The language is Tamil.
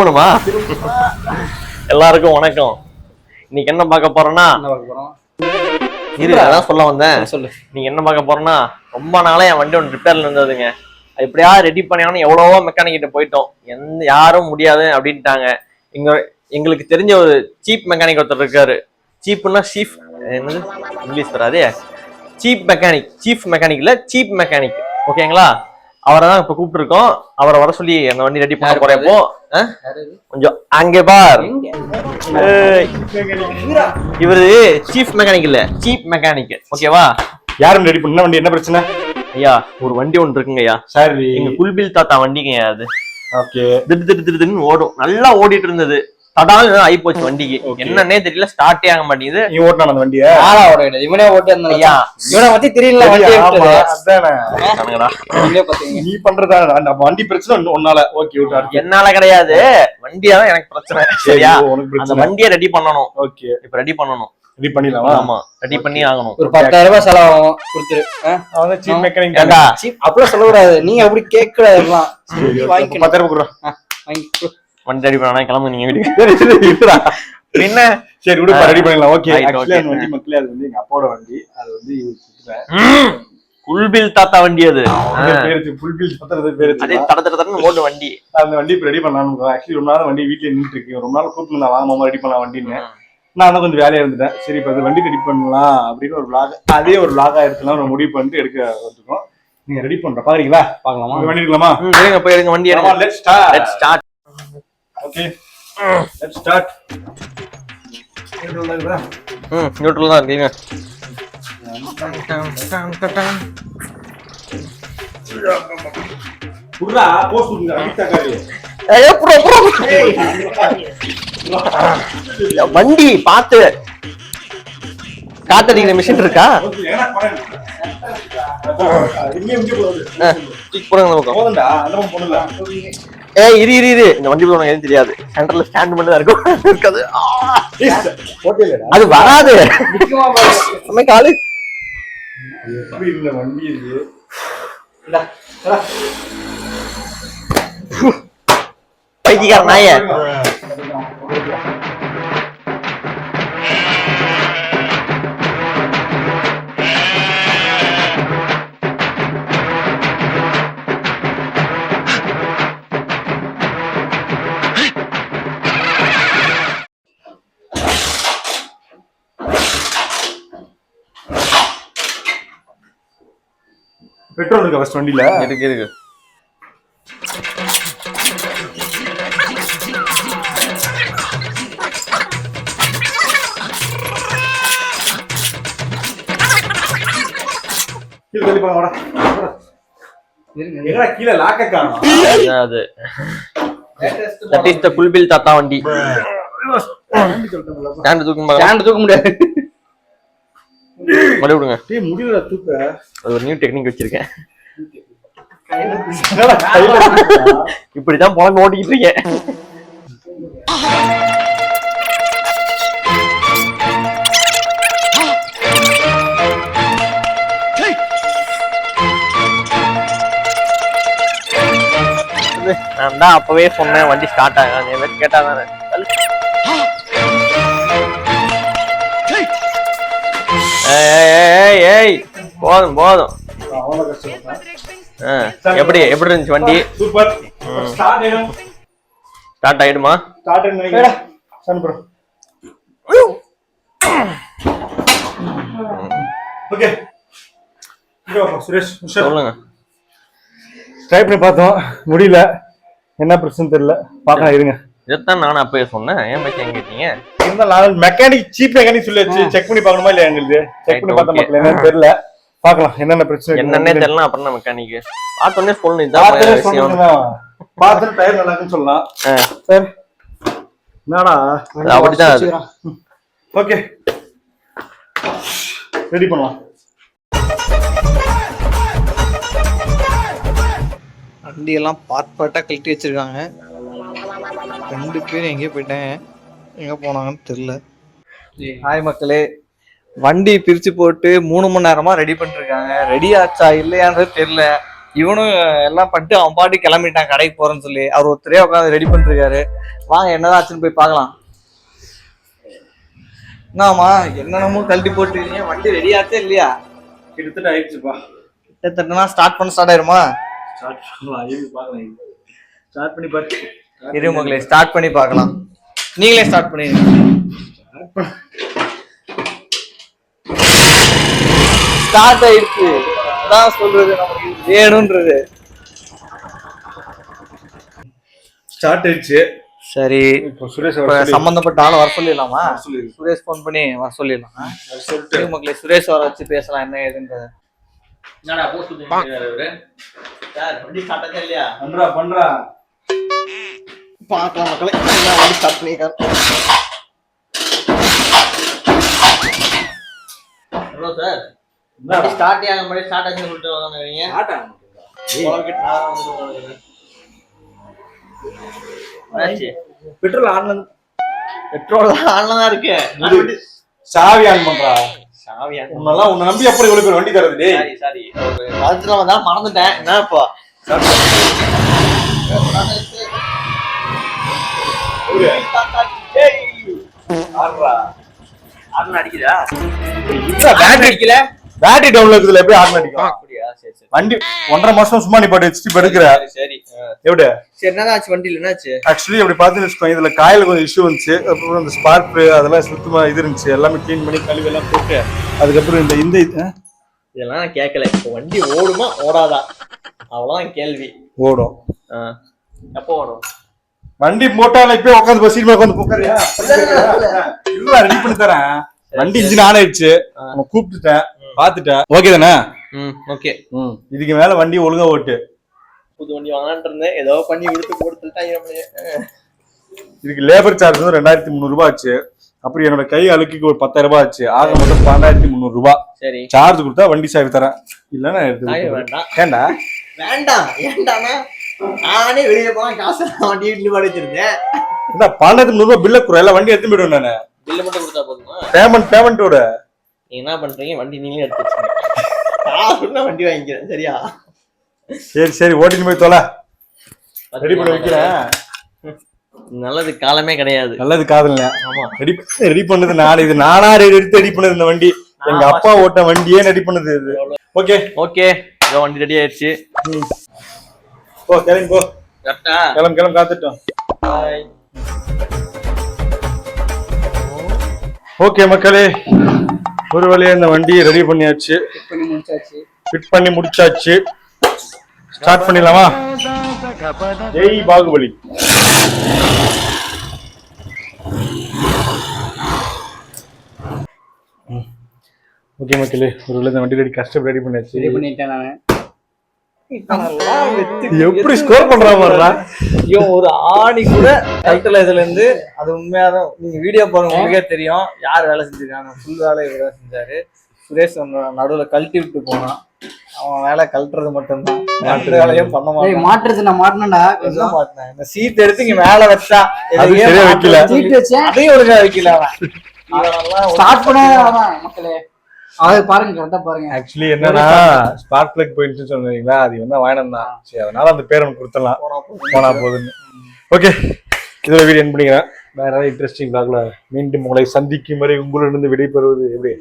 போணுமா? எல்லாருக்கும் வணக்கம். இன்னைக்கு என்ன பார்க்க போறோம்னா, அதான் சொல்ல வந்தேன். நீங்க என்ன பார்க்க போறோம்னா, ரொம்ப நாளா என் வண்டி ஒன்று ரிப்பேர்ல இருந்ததுங்க. எப்படியா ரெடி பண்ணியானு எவ்வளவோ மெக்கானிக் கிட்ட போயிட்டோம். யாரும் முடியாது அப்படின்ட்டாங்க. எங்களுக்கு தெரிஞ்ச ஒரு சீப் மெக்கானிக் ஒருத்தர் இருக்காரு. சீப்னா சீஃப் என்னது இங்கிலீஷ் வராதே. சீப் மெக்கானிக் இல்ல, சீப் மெக்கானிக். ஓகேங்களா? அவரை தான் இப்ப கூப்பிட்டு இருக்கோம். அவரை வர சொல்லி அந்த வண்டி ரெடி பண்ண போறப்போ கொஞ்சம் அங்கே பார். இவரு சீஃப் மெக்கானிக் இல்ல, சீப் மெக்கானிக். ஓகேவா? யாரும் ரெடி பண்ண வண்டி என்ன பிரச்சனை? ஐயா, ஒரு வண்டி ஒன்று இருக்குங்க ஐயா. சரி, எங்க குல்பில் தாத்தா வண்டிங்க அது. ஓகே. திட்டு ஓடும், நல்லா ஓடிட்டு இருந்தது. தடால் ஆகி போச்சு வண்டிக்கு. என்னன்னே தெரியல, ஸ்டார்ட்டே ஆக மாட்டேங்குது. நீ ஓட்டினா அந்த வண்டியை? ஆளா ஓட இவனே ஓட்டி இருந்தா ஐயா, இவனை பத்தி தெரியல. நீ பண்றதா அந்த வண்டி பிரச்சனை ஒன்னால? ஓகே, என்னால கிடையாது, வண்டியாதான் எனக்கு பிரச்சனை. சரியா? அந்த வண்டியை ரெடி பண்ணணும். ஓகே, இப்ப ரெடி பண்ணணும். ரெடி பண்ணிடலாமா? ஆமா, ரெடி பண்ணி ஆகணும். ஒரு 10,000 ரூபாய் செலவாகும், கொடுத்துரு. அவன் சீப் மெக்கானிக். அப்படிலாம் சொல்லக்கூடாது, நீங்க அப்படி கேட்க கூடாது. 10,000 கொடுறோம், வண்டி ரெடி பண்ணா கிளம்பு நீங்க வீட்டுக்கு. என்ன சரி விடு, ரெடி பண்ணிடலாம். ஓகே. ஆக்சுவலி அந்த வண்டி மக்களே, அது வந்து எங்க அப்பாவோட வண்டி. அது வந்து குல்பில் தாத்தா வண்டி. அது புல்பில் தாத்தா பேரு. அதே தடத்தடன்னு ஓடு வண்டி. அந்த வண்டி இப்ப ரெடி பண்ணலாம்னு. ஆக்சுவலி ரொம்ப நாள் வண்டி வீட்டுல நின்றுட்டு இருக்கு. ரொம்ப நாள் கூப்பிட்டு நான் வாங்க ரெடி பண்ணலாம் வண்டின்னு. நான் தான் கொஞ்சம் வேலையா இருந்துட்டேன். சரி, இப்ப அந்த வண்டி ரெடி பண்ணலாம் அப்படின்னு ஒரு விளாக், அதே ஒரு விளாகா எடுத்துலாம் ஒரு முடிவு பண்ணிட்டு எடுக்க வந்துருக்கோம். நீங்க ரெடி பண்ற பாக்குறீங்களா? பாக்கலாமா? வண்டி எடுக்கலாமா? எடுங்க, போய் எடுங்க வண்டி எடுங்க. Let's start. Okay, let's start. Neutral தான் இருக்கீங்க. புர்ரா போஸ் உங்க அடிச்சா காடி. வண்டி பாத்து காத்தடிக்கிற மிஷின் இருக்கா? இரு, இந்த வண்டி எனக்கு தெரியாது. சென்டர்ல ஸ்டாண்ட் மட்டும் தான் இருக்கும், இருக்காது. அது வராது. காலு வண்டி இருக்கு. பைத்தியக்கார நாய. பெட்ரோல் இருக்கா ஃபர்ஸ்ட் வண்டில? இருக்கு. கீழே லாக்க காணோம். அது தட் இஸ் தி குல்பில் தாத்தா வண்டி. ஸ்டாண்ட் தூக்க முடியாது. மடி விடுங்க. டேய் முடியல தூக்க. அது ஒரு நியூ டெக்னிக் வச்சிருக்கேன். இப்படிதான் போல ஓட்டிக்கிட்டு இருக்கேன். நான் தான் அப்பவே சொன்னேன் வண்டி ஸ்டார்ட் ஆகாது. கேட்டாதானே. போதும். எப்படி இருந்துச்சு வண்டி? சூப்பர். ஸ்டார்ட் ஆயிடுமா? ஓகே, சுரேஷ் சொல்லுங்க. ட்ரை பண்ணி பார்த்தோம், முடியல. என்ன பிரச்சனை தெரியல, பார்க்கலாம் இருங்க. இதைத்தான் நானும் அப்பவே சொன்னேன். ஏன் பத்தி எங்க கேட்டீங்க? மெக்கானிக் சீப் மெக்கானிக் சொல்லி செக் பண்ணி பார்க்கணுமா இல்லையா? எங்களுக்கு செக் பண்ணி பார்த்தா மக்கள் என்னன்னு தெரியல. பார்க்கலாம் என்னென்ன பிரச்சனை என்னன்னே தெரியல. அப்புறம் மெக்கானிக் பார்த்தோன்னே சொல்லணும். பார்த்துட்டு டயர் நல்லா இருக்குன்னு சொல்லலாம். சரி, என்னடா அப்படிதான் அது. ஓகே, ரெடி பண்ணலாம். வண்டியெல்லாம் பார்ட்டாக கழட்டி வச்சிருக்காங்க. 2 பேர் எங்கேயோ போயிட்டாங்க, எங்கே போனாங்கன்னு தெரில. ஹாய் மக்களே, வண்டி பிரித்து போட்டு 3 மணி நேரமாக ரெடி பண்ணிருக்காங்க. ரெடி ஆச்சா இல்லையான்றது தெரில. இவனும் எல்லாம் பண்ணிட்டு அவன் பாட்டு கிளம்பிட்டான் கடைக்கு போறேன்னு சொல்லி. அவர் ஒருத்தரே உட்காந்து ரெடி பண்ணிருக்காரு. வாங்க என்னதான் ஆச்சுன்னு போய் பார்க்கலாம். என்னம்மா என்னென்னமோ கழட்டி போட்டுருக்கீங்க, வண்டி ரெடி ஆச்சே இல்லையா? கிட்டத்தட்ட ஆயிடுச்சுப்பா. கிட்டத்தட்டனா ஸ்டார்ட் ஆயிருமா? ஸ்டார்ட் பண்ணலாம், பார்க்கலாம். ஸ்டார்ட் பண்ணி பார்த்து இரு மகளே, ஸ்டார்ட் பண்ணி பார்க்கலாம். நீங்களே ஸ்டார்ட் பண்ணிடுங்க. ஸ்டார்ட் ஆயிடுச்சு. அதான் சொல்றது, நமக்கு வேணும்ன்றது. ஸ்டார்ட் ஆயிடுச்சு. சரி, இப்போ சுரேஷ் சம்பந்தப்பட்ட ஆளை வர சொல்லிடலாமா? சுரேஷ் போன் பண்ணி வர சொல்லிடலாம். சரி மக்களே, சுரேஷ் வர வச்சு பேசலாம் என்ன ஏதுன்றது. என்னடா போஸ்ட் பண்ணிருக்காரு சார்? வண்டி ஸ்டார்ட் ஆச்சா இல்லையா? பண்றா பார்க்கலாம் மக்களே, வண்டி ஸ்டார்ட் பண்ணிருக்காரு. ஹலோ சார், ஸ்டார்ட் ஆக மாதிரி ஸ்டார்ட் ஆச்சுன்னு சொல்லிட்டு வந்தாங்க. பெட்ரோல் ஆன்ல தான் இருக்கு. சாவி ஆன் பண்றா. சாவி உன்னெல்லாம் உன்னை நம்பி எப்படி இவ்வளவு பேர் வண்டி தரது? சாரி அதுல வந்தா மறந்துட்டேன். என்ன இப்போ அடிக்குதா? அடிக்கல, பேட்டரி டவுன்ல இருக்குதுல, எப்படி ஆன் அடிக்கும்? அப்படியா? சரி சரி. வண்டி 1.5 மாசம் சும்மா நீ பாட்டு வச்சுட்டு எடுக்கிற. சரி எப்படி? சரி, என்னதான் ஆச்சு வண்டியில? என்னாச்சு? ஆக்சுவலி அப்படி பார்த்துன்னு வச்சுக்கோங்க, இதுல காயில கொஞ்சம் இஷ்யூ வந்துச்சு. அப்புறம் இந்த ஸ்பார்க் அதெல்லாம் சுத்தமா இது இருந்துச்சு. எல்லாமே கிளீன் பண்ணி கழுவி எல்லாம் போட்டு அதுக்கப்புறம் இந்த இந்த இதெல்லாம் நான் கேட்கல. இப்போ வண்டி ஓடுமா ஓடாதா அவ்வளவுதான் கேள்வி. ஓடும். எப்போ ஓடும்? வண்டி போட்டால இப்ப உட்காந்து பஸ் சீட்ல உட்காந்து போக்கறியா? இல்ல, ரெடி பண்ணி தரேன். வண்டி இன்ஜின் ஆன் ஆயிடுச்சு. நான் கூப்பிட்டுட்டேன், பாத்துட்டேன். ஓகே தானே? ஓகே. இதுக்கு மேல வண்டி ஒழுங்கா ஓட்டு. புது வண்டி வாங்கலான் இருந்தேன், ஏதோ பண்ணி கொடுத்துட்டாங்க. இதுக்கு லேபர் சார்ஜ் வந்து 2300 ரூபாய் ஆச்சு. அப்புறம் என்னோட கை அழுக்கு ஒரு 10,000 ரூபாய் ஆச்சு. ஆக மொத்தம் 12,300 ரூபாய். சரி, சார்ஜ் கொடுத்தா வண்டி சாவி தரேன். இல்லன்னா வேண்டாம். ஏண்டா வேண்டாம் ஏண்டானா? நானே வெளியே போனா காசு வண்டி வீட்டுல பாடி வச்சிருந்தேன். 12,300 ரூபாய் பில்ல குறை, எல்லாம் வண்டி எடுத்து போயிடுவேன் நானு. பில்லு மட்டும் கொடுத்தா போதுமா? பேமெண்டோட நீங்க என்ன பண்றீங்க? வண்டி நீங்களே எடுத்து வச்சுங்க. காசுன்னா வண்டி வாங்கிக்கிறேன், சரியா? சரி சரி, ஓட்டிட்டு போய் தொலை. ரெடி பண்ணி வைக்கிறேன். நல்லது காலமே கிடையாது. நல்லது காதல்ல. ஆமா, ரெடி பண்ணது நானே. இது நானா எடுத்து ரெடி பண்ணது. இந்த வண்டி எங்க அப்பா ஓட்ட வண்டியே ரெடி பண்ணது இது. ஓகே ஓகே, இதோ வண்டி ரெடி ஆயிடுச்சு. போ, கிளம்பி போ. கரெக்டா? கிளம்பி காத்துட்டோம். ஓகே மக்களே, ஒரு வழியா இந்த வண்டியை ரெடி பண்ணியாச்சு. ஃபிட் பண்ணி முடிச்சாச்சு. ஸ்டார்ட் பண்ணிடலாமா? ஜெய் பாகுபலி. ஓகே மக்களே, ஒரு வழியா இந்த வண்டி ரெடி, கஷ்டப்பட்டு ரெடி பண்ணியாச்சு. ரெடி பண்ணிட்டேன் நானு. எப்படி ஸ்கோர் பண்றா பாருடா. ஐயோ, ஒரு ஆணி கூட கழட்டல இதுல இருந்து. அது உண்மையாதான். நீங்க வீடியோ பாருங்க, உங்களுக்கே தெரியும் யார் வேலை செஞ்சிருக்காங்க. ஃபுல் வேலை இவர் வேலை செஞ்சாரு. சுரேஷ் நடுவுல கழட்டி விட்டு போனான். அவன் வேலை கழட்டுறது மட்டும்தான், மற்ற வேலையும் பண்ண மாட்டான். மாட்டுறது நான் மாட்டினேன்டா. மாட்டினேன். இந்த சீட் எடுத்து இங்க மேல வச்சா வைக்கல, சீட் வச்சேன், அதையும் ஒழுங்கா வைக்கல. ஸ்டார்ட் பண்ண மக்களே, அது பாருங்க, கரெக்டா பாருங்க. ஆக்சுவலி என்னன்னா, ஸ்பார்க் பிளக் போயிடுச்சு சொன்னீங்களா, அது வந்து வாங்கினது தான். சரி, அதனால அந்த பேர் நமக்கு கொடுத்துடலாம், போனா போகுதுன்னு. ஓகே, இதோட வீடியோ என் பண்ணிக்கிறேன். வேற ஏதாவது இன்ட்ரெஸ்டிங் பிளாக்ல மீண்டும் உங்களை சந்திக்கும் வரை உங்களிடம் விடைபெறுவது எப்படி?